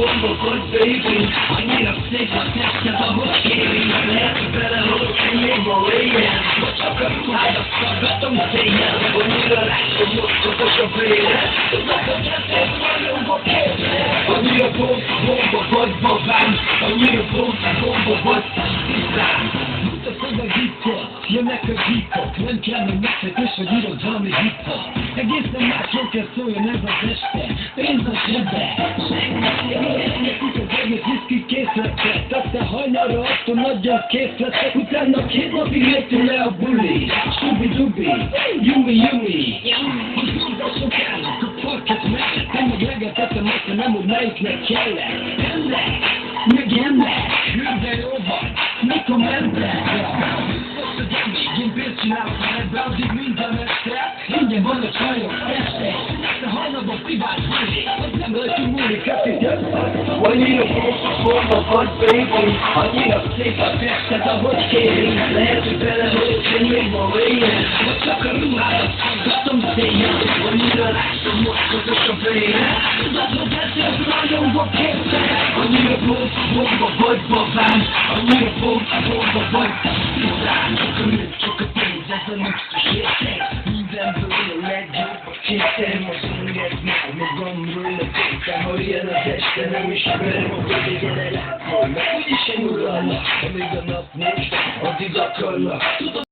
bomba vagy, baby. Annyira szép a tested, ahogy kéri. Lehet bele, hogy ennyi ma éjjel. Vagy csak a ruhádat szaggatom széjjel. Annyira látom, mocskos a vére. Tudod, hogy ezért nagyon a kézzel. Annyira bomba vagy, babám. Annyira bomba vagy, tisztán. Mutatod a hitot, jönnek a hitok. Nem kell meg megfejtés, vagy irodalmi hitok. Egészen másról kell szóljon ez az este. Pénz a zsebbe. Megnézik az egész viszki készletet. Aztán hajnalra adtam nagyon készletet. Utána 2 napig jöttünk le a buli. Subi-dubi, yumi-yumi. Most mondások állnak a parkett mellett. Én meg legetettem azt, hogy nem úgy melyiknek kellett. Ennek, meg ennek. Hűde jó vagy, mikor mentek? Most a gyemmég, én pénzt csinálok veled, addig minden este. Ingyen van a csajok este. De hajnalban privát buli. Az nem rajtunk múlik, hát itt jössz. Annyira bomba vagy, baby. Annyira szép a tested, ahogy kéri. Lehet, hogy belehoztál még ma éjjel. Vagy csak a ruhádat szaggatom széjjel. Annyira látom, mocskos a vére. Tudod, hogy ezért nagyon a kézzel. Annyira bomba vagy, babám. Annyira bomba vagy, tisztán. Csak a pénz, ez a luxus érték. Mindenből a legjobb a kétszer. Most engedd meg magamról a tétel. Ha ilyen az este, nem ismerem a végére látni. Mert úgyis én uralnak, amíg a nap nincs, addig akarnak. Tudod,